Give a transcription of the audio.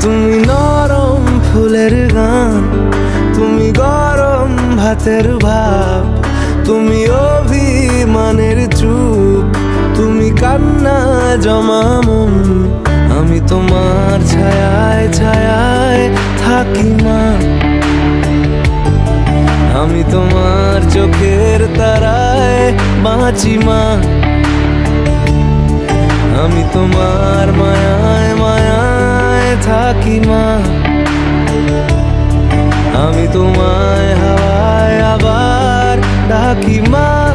তুমি নরম ফুলের গান, তুমি গরম ভাতের ভাব, তুমি অভিমানের চুপ, তুমি কান্না জমা মন। আমি তোমার ছায়ায় ছায়ায় থাকি মা, আমি তোমার চোখের তারায় বাঁচি মা, আমি তোমার মায়ায় মায়ায় থাকি মা, আমি তোমায় হাওয়ায় আবার ডাকি মা।